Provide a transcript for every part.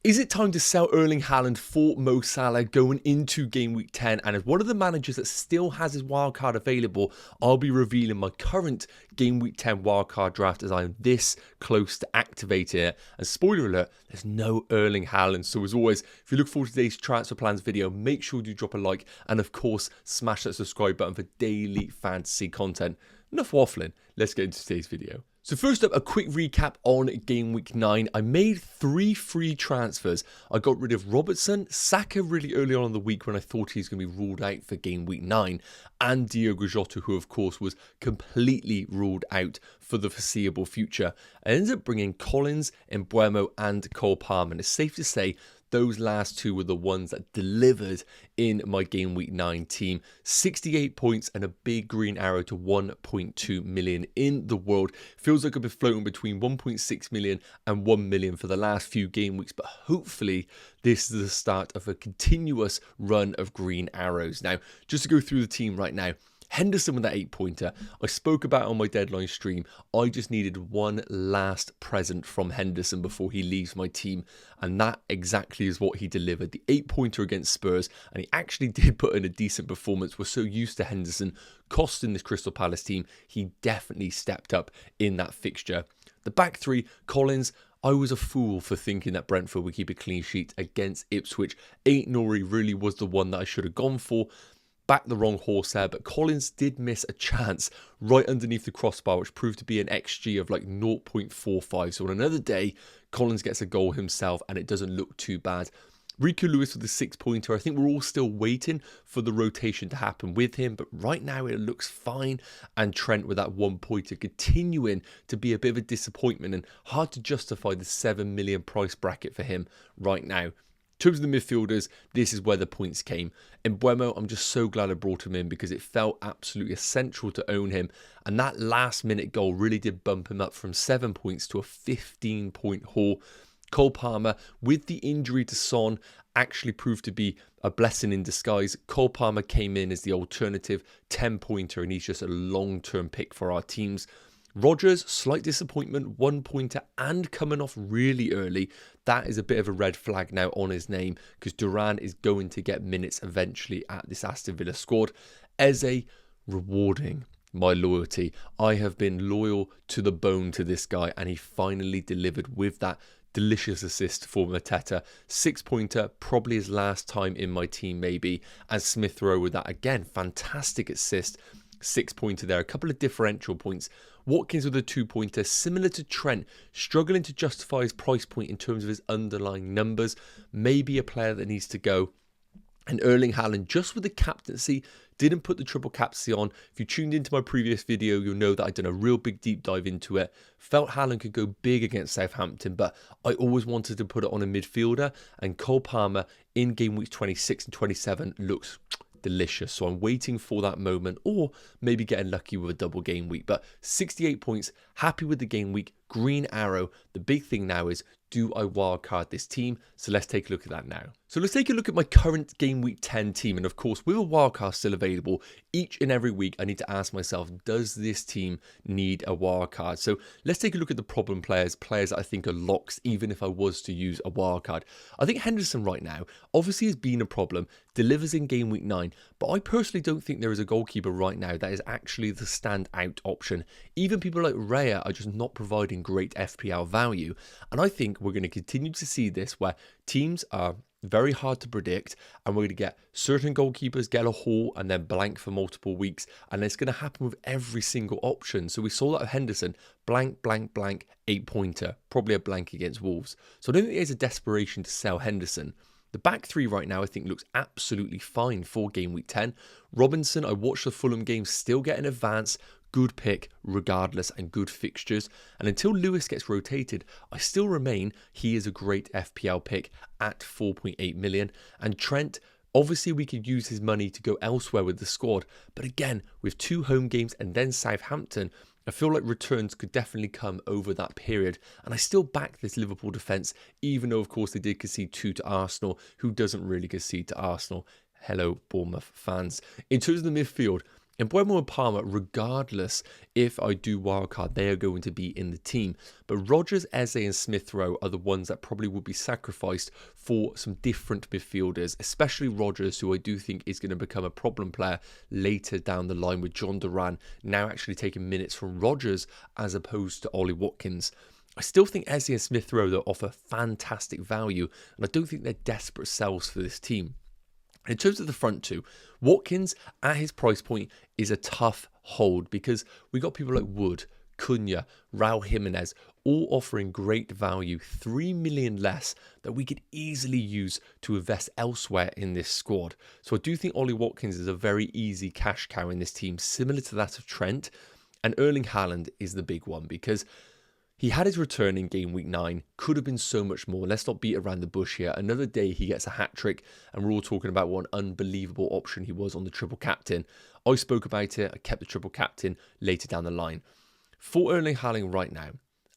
Is it time to sell Erling Haaland for Mo Salah going into game week 10? And as one of the managers that still has his wildcard available, I'll be revealing my current game week 10 wildcard draft as I am this close to activating it. And spoiler alert, there's no Erling Haaland. So as always, if you look forward to today's transfer plans video, make sure you drop a like and of course, smash that subscribe button for daily fantasy content. Enough waffling, let's get into today's video. So first up, a quick recap on game week 9. I made 3 free transfers. I got rid of Robertson, Saka really early on in the week when I thought he was going to be ruled out for game week 9, and Diogo Jota, who of course was completely ruled out for the foreseeable future. I ended up bringing Collins, Mbeumo and Cole Palmer, and it's safe to say those last two were the ones that delivered in my game week 9 team. 68 points and a big green arrow to 1.2 million in the world. Feels like I've been floating between 1.6 million and 1 million for the last few game weeks, but hopefully this is the start of a continuous run of green arrows. Now, just to go through the team right now, Henderson with that 8-pointer. I spoke about it on my deadline stream. I just needed one last present from Henderson before he leaves my team. And that exactly is what he delivered. The 8-pointer against Spurs. And he actually did put in a decent performance. We're so used to Henderson costing this Crystal Palace team. He definitely stepped up in that fixture. The back three, Collins. I was a fool for thinking that Brentford would keep a clean sheet against Ipswich. Aït-Nouri really was the one that I should have gone for. Back the wrong horse there, but Collins did miss a chance right underneath the crossbar, which proved to be an XG of like 0.45. So on another day, Collins gets a goal himself and it doesn't look too bad. Rico Lewis with the 6-pointer. I think we're all still waiting for the rotation to happen with him, but right now it looks fine. And Trent with that 1-pointer continuing to be a bit of a disappointment and hard to justify the 7 million price bracket for him right now. In terms of the midfielders, this is where the points came. Mbeumo, I'm just so glad I brought him in because it felt absolutely essential to own him. And that last minute goal really did bump him up from 7 points to a 15-point haul. Cole Palmer, with the injury to Son, actually proved to be a blessing in disguise. Cole Palmer came in as the alternative 10-pointer and he's just a long-term pick for our teams. Rodgers, slight disappointment, 1-pointer and coming off really early. That is a bit of a red flag now on his name because Duran is going to get minutes eventually at this Aston Villa squad. Eze, rewarding my loyalty. I have been loyal to the bone to this guy and he finally delivered with that delicious assist for Mateta. 6-pointer, probably his last time in my team maybe. And Smith Rowe with that again, fantastic assist. 6-pointer there, a couple of differential points. Watkins with a 2-pointer, similar to Trent, struggling to justify his price point in terms of his underlying numbers. Maybe a player that needs to go. And Erling Haaland, just with the captaincy, didn't put the triple captaincy on. If you tuned into my previous video, you'll know that I'd done a real big deep dive into it. Felt Haaland could go big against Southampton, but I always wanted to put it on a midfielder. And Cole Palmer in game weeks 26 and 27 looks delicious. So I'm waiting for that moment or maybe getting lucky with a double game week. But 68 points, happy with the game week, green arrow. The big thing now is, do I wildcard this team? So let's take a look at that now. So let's take a look at my current game week 10 team. And of course, with a wildcard still available, each and every week, I need to ask myself, does this team need a wildcard? So let's take a look at the problem players that I think are locks, even if I was to use a wildcard. I think Henderson right now, obviously has been a problem, delivers in game week 9, but I personally don't think there is a goalkeeper right now that is actually the standout option. Even people like Raya are just not providing great FPL value. And I think we're going to continue to see this where teams are very hard to predict and we're going to get certain goalkeepers get a haul and then blank for multiple weeks, and it's going to happen with every single option. So we saw that with Henderson, blank, blank, blank, 8-pointer, probably a blank against Wolves. So I don't think there's a desperation to sell Henderson. The back three right now I think looks absolutely fine for game week 10. Robinson, I watched the Fulham game, still get an advance. Good pick regardless and good fixtures. And until Lewis gets rotated, I still remain he is a great FPL pick at 4.8 million. And Trent, obviously we could use his money to go elsewhere with the squad. But again, with 2 home games and then Southampton, I feel like returns could definitely come over that period. And I still back this Liverpool defence, even though of course they did concede 2 to Arsenal. Who doesn't really concede to Arsenal? Hello, Bournemouth fans. In terms of the midfield, And Buemo and Palmer, regardless if I do wildcard, they are going to be in the team. But Rodgers, Eze and Smith Rowe are the ones that probably will be sacrificed for some different midfielders, especially Rodgers, who I do think is going to become a problem player later down the line, with John Duran now actually taking minutes from Rodgers as opposed to Ollie Watkins. I still think Eze and Smith Rowe that offer fantastic value, and I don't think they're desperate sells for this team. In terms of the front two, Watkins at his price point is a tough hold because we got people like Wood, Cunha, Raul Jimenez, all offering great value, 3 million less that we could easily use to invest elsewhere in this squad. So I do think Ollie Watkins is a very easy cash cow in this team, similar to that of Trent. And Erling Haaland is the big one because he had his return in game week 9, could have been so much more. Let's not beat around the bush here. Another day he gets a hat-trick, and we're all talking about what an unbelievable option he was on the triple captain. I spoke about it, I kept the triple captain later down the line. For Erling Haaland right now,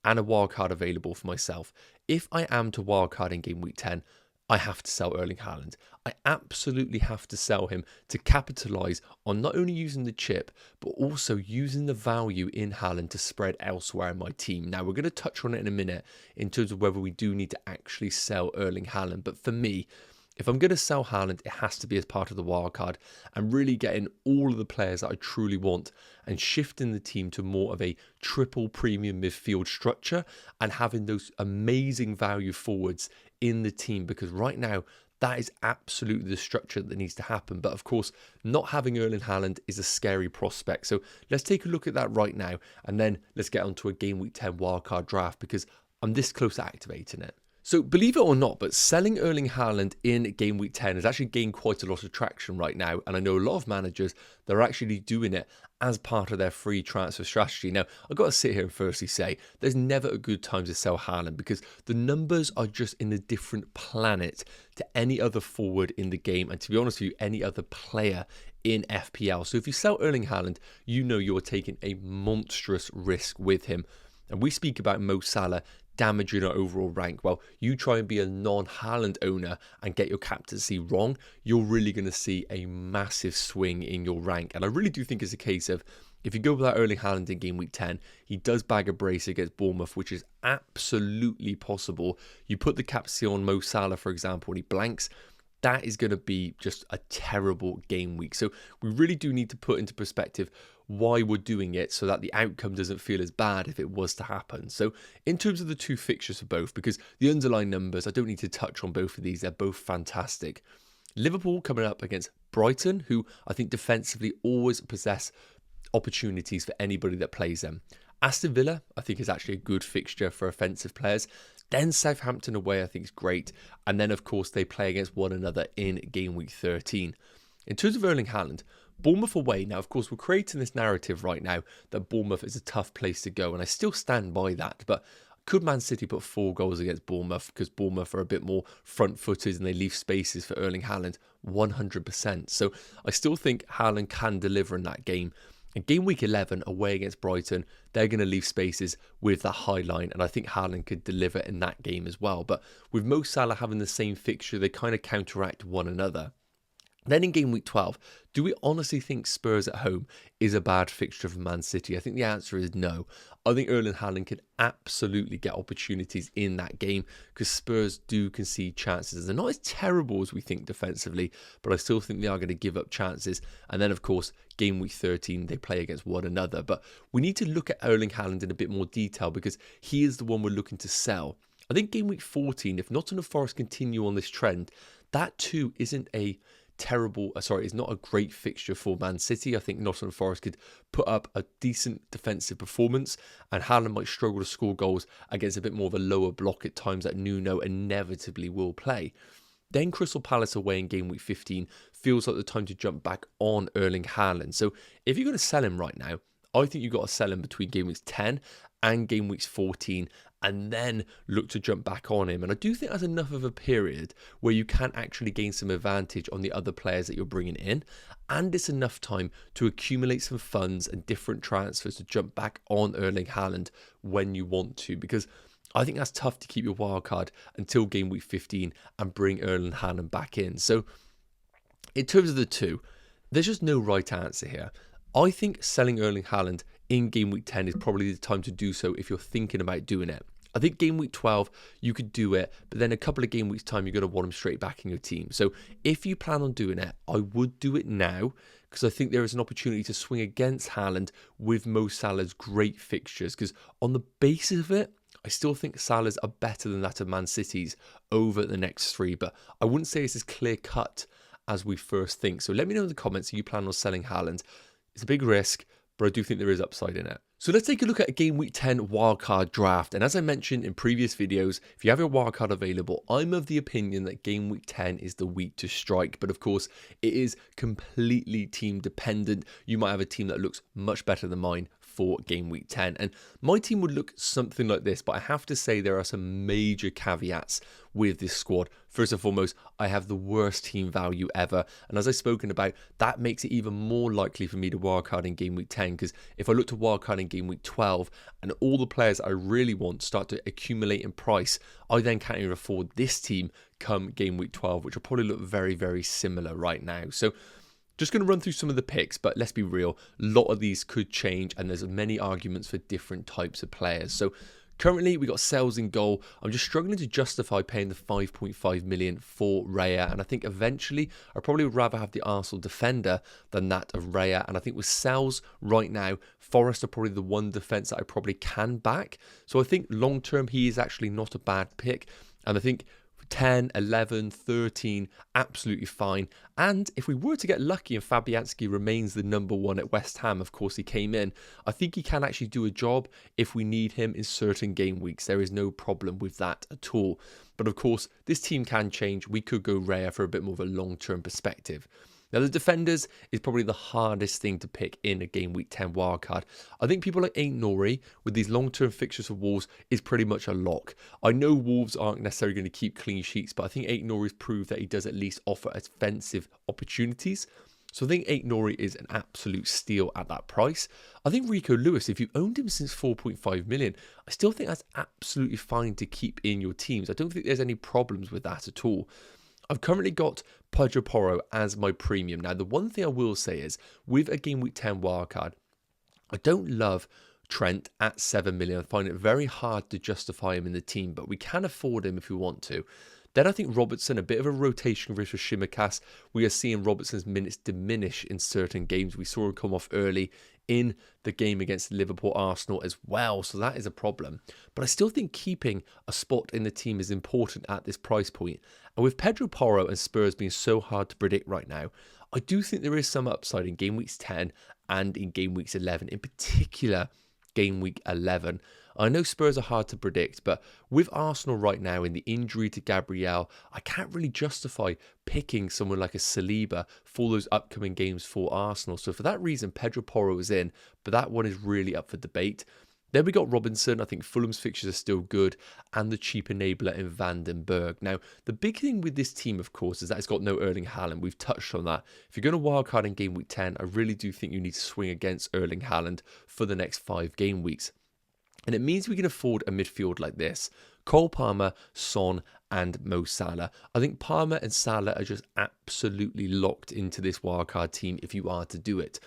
and a wildcard available for myself, if I am to wildcard in game week 10, I have to sell Erling Haaland. I absolutely have to sell him to capitalise on not only using the chip, but also using the value in Haaland to spread elsewhere in my team. Now, we're going to touch on it in a minute in terms of whether we do need to actually sell Erling Haaland. But for me, if I'm going to sell Haaland, it has to be as part of the wildcard and really getting all of the players that I truly want and shifting the team to more of a triple premium midfield structure and having those amazing value forwards in the team, because right now that is absolutely the structure that needs to happen. But of course, not having Erling Haaland is a scary prospect. So let's take a look at that right now, and then let's get onto a game week 10 wildcard draft because I'm this close to activating it. So believe it or not, but selling Erling Haaland in game week 10 has actually gained quite a lot of traction right now. And I know a lot of managers that are actually doing it as part of their free transfer strategy. Now, I've got to sit here and firstly say there's never a good time to sell Haaland because the numbers are just in a different planet to any other forward in the game. And to be honest with you, any other player in FPL. So if you sell Erling Haaland, you know you're taking a monstrous risk with him. And we speak about Mo Salah damaging our overall rank. Well, you try and be a non-Haaland owner and get your captaincy wrong, you're really going to see a massive swing in your rank. And I really do think it's a case of, if you go without Erling Haaland in game week 10, he does bag a brace against Bournemouth, which is absolutely possible. You put the captaincy on Mo Salah, for example, and he blanks, that is going to be just a terrible game week. So we really do need to put into perspective why we're doing it so that the outcome doesn't feel as bad if it was to happen. So in terms of the two fixtures for both, because the underlying numbers, I don't need to touch on both of these, they're both fantastic. Liverpool coming up against Brighton, who I think defensively always possess opportunities for anybody that plays them. Aston Villa, I think, is actually a good fixture for offensive players. Then Southampton away, I think, is great. And then, of course, they play against one another in game week 13. In terms of Erling Haaland, Bournemouth away. Now, of course, we're creating this narrative right now that Bournemouth is a tough place to go. And I still stand by that. But could Man City put 4 goals against Bournemouth because Bournemouth are a bit more front-footed and they leave spaces for Erling Haaland? 100%. So I still think Haaland can deliver in that game. In game week 11, away against Brighton, they're going to leave spaces with that high line, and I think Haaland could deliver in that game as well. But with Mo Salah having the same fixture, they kind of counteract one another. Then in game week 12, do we honestly think Spurs at home is a bad fixture for Man City? I think the answer is no. I think Erling Haaland can absolutely get opportunities in that game because Spurs do concede chances. They're not as terrible as we think defensively, but I still think they are going to give up chances. And then, of course, game week 13, they play against one another. But we need to look at Erling Haaland in a bit more detail because he is the one we're looking to sell. I think game week 14, if Nottingham Forest continue on this trend, that too isn't a is not a great fixture for Man City. I think Nottingham Forest could put up a decent defensive performance and Haaland might struggle to score goals against a bit more of a lower block at times that Nuno inevitably will play. Then Crystal Palace away in game week 15 feels like the time to jump back on Erling Haaland. So if you're going to sell him right now, I think you've got to sell him between game weeks 10 and game weeks 14 and then look to jump back on him. And I do think that's enough of a period where you can actually gain some advantage on the other players that you're bringing in. And it's enough time to accumulate some funds and different transfers to jump back on Erling Haaland when you want to. Because I think that's tough to keep your wild card until game week 15 and bring Erling Haaland back in. So in terms of the two, there's just no right answer here. I think selling Erling Haaland in game week 10 is probably the time to do so if you're thinking about doing it. I think game week 12, you could do it, but then a couple of game weeks time, you're going to want him straight back in your team. So if you plan on doing it, I would do it now, because I think there is an opportunity to swing against Haaland with Mo Salah's great fixtures, because on the basis of it, I still think Salah's are better than that of Man City's over the next three, but I wouldn't say it's as clear cut as we first think. So let me know in the comments if you plan on selling Haaland. It's a big risk, but I do think there is upside in it. So let's take a look at a Game Week 10 wildcard draft. And as I mentioned in previous videos, if you have your wildcard available, I'm of the opinion that Game Week 10 is the week to strike. But of course, it is completely team dependent. You might have a team that looks much better than mine for Game Week 10. And my team would look something like this, but I have to say there are some major caveats with this squad. First and foremost, I have the worst team value ever. And as I've spoken about, that makes it even more likely for me to wildcard in Game Week 10, because if I look to wildcard in Game Week 12 and all the players I really want start to accumulate in price, I then can't even afford this team come Game Week 12, which will probably look very, very similar right now. So just going to run through some of the picks, but let's be real, a lot of these could change and there's many arguments for different types of players. So currently we got Sales in goal. I'm just struggling to justify paying the 5.5 million for Raya, and I think eventually I probably would rather have the Arsenal defender than that of Raya. And I think with Sales right now, Forest are probably the one defence that I probably can back. So I think long term he is actually not a bad pick, and I think 10, 11, 13, absolutely fine. And if we were to get lucky and Fabianski remains the number one at West Ham, of course he came in, I think he can actually do a job if we need him in certain game weeks. There is no problem with that at all. But of course, this team can change. We could go Raya for a bit more of a long-term perspective. Now, the defenders is probably the hardest thing to pick in a Game Week 10 wildcard. I think people like Nori, with these long-term fixtures for Wolves, is pretty much a lock. I know Wolves aren't necessarily going to keep clean sheets, but I think Nori's proved that he does at least offer offensive opportunities. So I think Nori is an absolute steal at that price. I think Rico Lewis, if you owned him since 4.5 million, I still think that's absolutely fine to keep in your teams. I don't think there's any problems with that at all. I've currently got Pedro Porro as my premium. Now, the one thing I will say is, with a Game Week 10 wildcard, I don't love Trent at 7 million. I find it very hard to justify him in the team, but we can afford him if we want to. Then I think Robertson, a bit of a rotation risk with Shimikas. We are seeing Robertson's minutes diminish in certain games. We saw him come off early in the game against Liverpool Arsenal as well, so that is a problem. But I still think keeping a spot in the team is important at this price point. And with Pedro Porro and Spurs being so hard to predict right now, I do think there is some upside in Game Weeks 10 and in Game Weeks 11, in particular Game Week 11. I know Spurs are hard to predict, but with Arsenal right now in the injury to Gabriel, I can't really justify picking someone like a Saliba for those upcoming games for Arsenal. So for that reason, Pedro Porro is in, but that one is really up for debate. Then we got Robinson. I think Fulham's fixtures are still good, and the cheap enabler in Vandenberg. Now, the big thing with this team, of course, is that it's got no Erling Haaland. We've touched on that. If you're going to wildcard in Game Week 10, I really do think you need to swing against Erling Haaland for the next 5 game weeks. And it means we can afford a midfield like this: Cole Palmer, Son, and Mo Salah. I think Palmer and Salah are just absolutely locked into this wildcard team if you are to do it.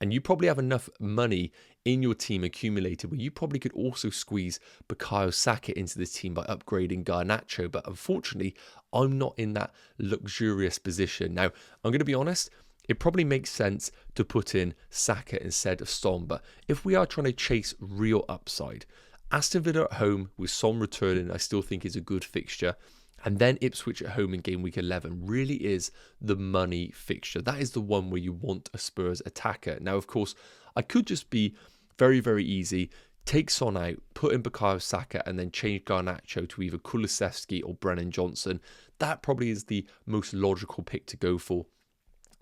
And you probably have enough money in your team accumulated where you probably could also squeeze Bukayo Saka into this team by upgrading Garnacho. But unfortunately, I'm not in that luxurious position. Now, I'm going to be honest, it probably makes sense to put in Saka instead of Son. But if we are trying to chase real upside, Aston Villa at home with Son returning, I still think is a good fixture. And then Ipswich at home in Game Week 11 really is the money fixture. That is the one where you want a Spurs attacker. Now, of course, I could just be very, very easy, take Son out, put in Bukayo Saka, and then change Garnacho to either Kulusevski or Brennan Johnson. That probably is the most logical pick to go for.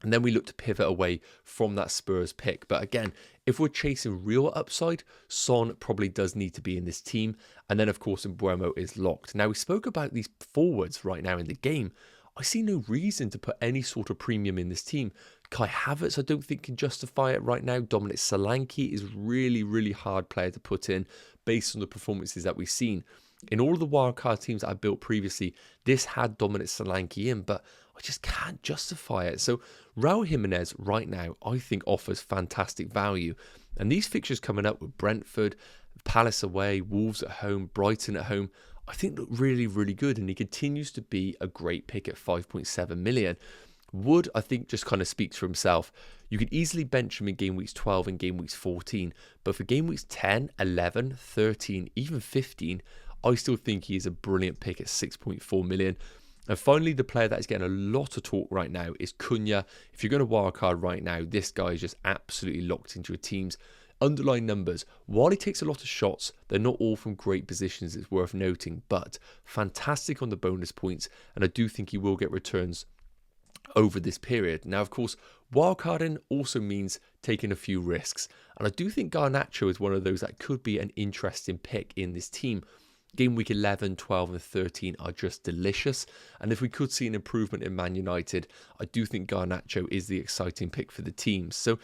And then we look to pivot away from that Spurs pick. But again, if we're chasing real upside, Son probably does need to be in this team. And then, of course, Mbeumo is locked. Now, we spoke about these forwards right now in the game. I see no reason to put any sort of premium in this team. Kai Havertz, I don't think, can justify it right now. Dominic Solanke is really, really hard player to put in based on the performances that we've seen. In all of the wildcard teams I built previously, this had Dominic Solanke in, but I just can't justify it. So Raul Jimenez right now, I think offers fantastic value. And these fixtures coming up with Brentford, Palace away, Wolves at home, Brighton at home, I think look really, really good. And he continues to be a great pick at 5.7 million. Wood, I think, just kind of speaks for himself. You could easily bench him in game weeks 12 and game weeks 14. But for game weeks 10, 11, 13, even 15, I still think he is a brilliant pick at 6.4 million. And finally, the player that is getting a lot of talk right now is Cunha. If you're going to wildcard right now, this guy is just absolutely locked into a team's underlying numbers. While he takes a lot of shots, they're not all from great positions, it's worth noting, but fantastic on the bonus points. And I do think he will get returns over this period. Now, of course, wildcarding also means taking a few risks. And I do think Garnacho is one of those that could be an interesting pick in this team. Game week 11, 12 and 13 are just delicious. And if we could see an improvement in Man United, I do think Garnacho is the exciting pick for the team. So,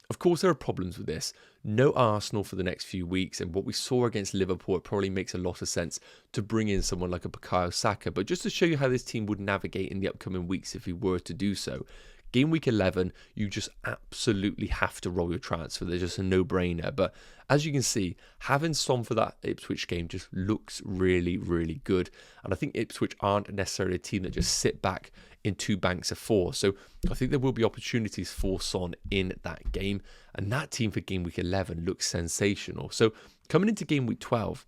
of course, there are problems with this. No Arsenal for the next few weeks. And what we saw against Liverpool, it probably makes a lot of sense to bring in someone like a Bukayo Saka. But just to show you how this team would navigate in the upcoming weeks if we were to do so. Game week 11, you just absolutely have to roll your transfer. There's just a no-brainer. But as you can see, having Son for that Ipswich game just looks really, really good. And I think Ipswich aren't necessarily a team that just sit back in two banks of four. So I think there will be opportunities for Son in that game. And that team for game week 11 looks sensational. So coming into game week 12,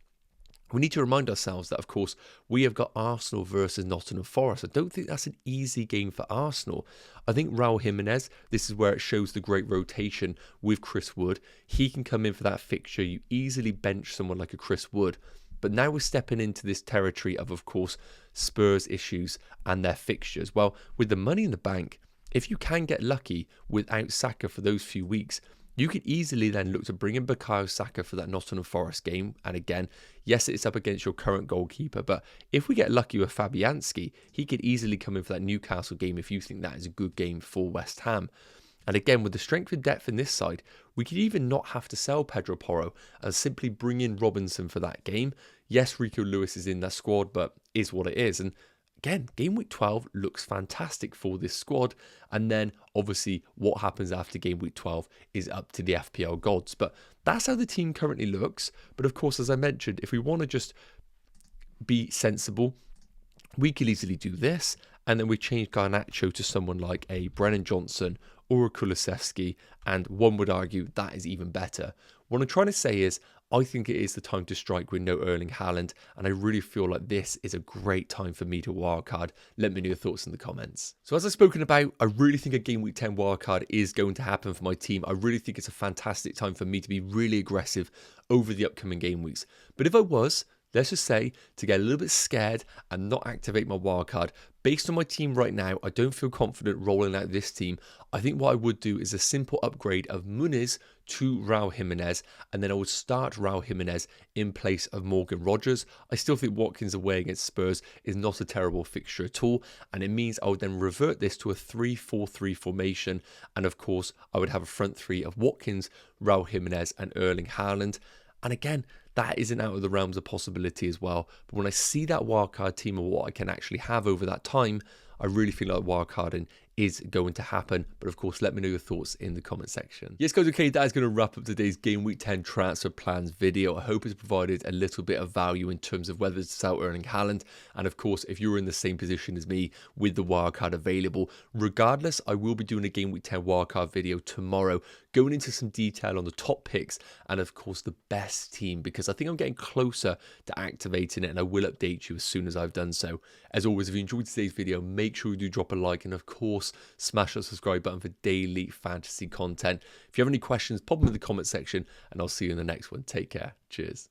we need to remind ourselves that, of course, we have got Arsenal versus Nottingham Forest. I don't think that's an easy game for Arsenal. I think Raul Jimenez, this is where it shows the great rotation with Chris Wood. He can come in for that fixture. You easily bench someone like a Chris Wood. But now we're stepping into this territory of course, Spurs issues and their fixtures. Well, with the money in the bank, if you can get lucky without Saka for those few weeks, you could easily then look to bring in Bukayo Saka for that Nottingham Forest game. And again, yes, it's up against your current goalkeeper, but if we get lucky with Fabianski, he could easily come in for that Newcastle game if you think that is a good game for West Ham. And again, with the strength and depth in this side, we could even not have to sell Pedro Porro and simply bring in Robinson for that game. Yes, Rico Lewis is in that squad, but is what it is. And again, game week 12 looks fantastic for this squad. And then obviously what happens after game week 12 is up to the FPL gods. But that's how the team currently looks. But of course, as I mentioned, if we want to just be sensible, we could easily do this. And then we change Garnacho to someone like a Brennan Johnson or a Kulusevski. And one would argue that is even better. What I'm trying to say is, I think it is the time to strike with no Erling Haaland, and I really feel like this is a great time for me to wildcard. Let me know your thoughts in the comments. So as I've spoken about, I really think a Game Week 10 wildcard is going to happen for my team. I really think it's a fantastic time for me to be really aggressive over the upcoming game weeks. But if I was, let's just say, to get a little bit scared and not activate my wildcard, based on my team right now, I don't feel confident rolling out this team. I think what I would do is a simple upgrade of Muniz to Raul Jimenez, and then I would start Raul Jimenez in place of Morgan Rogers. I still think Watkins away against Spurs is not a terrible fixture at all, and it means I would then revert this to a 3-4-3 formation, and of course, I would have a front three of Watkins, Raul Jimenez, and Erling Haaland. And again, that isn't out of the realms of possibility as well. But when I see that wildcard team and what I can actually have over that time, I really feel like wildcarding is going to happen. But of course, let me know your thoughts in the comment section. Yes, guys, okay, that is going to wrap up today's Game Week 10 transfer plans video. I hope it's provided a little bit of value in terms of whether to sell Erling Haaland. And of course, if you're in the same position as me with the wildcard available, regardless, I will be doing a Game Week 10 wildcard video tomorrow, going into some detail on the top picks and of course the best team, because I think I'm getting closer to activating it, and I will update you as soon as I've done so. As always, if you enjoyed today's video, make sure you do drop a like, and of course, smash that subscribe button for daily fantasy content. If you have any questions, pop them in the comment section, and I'll see you in the next one. Take care. Cheers.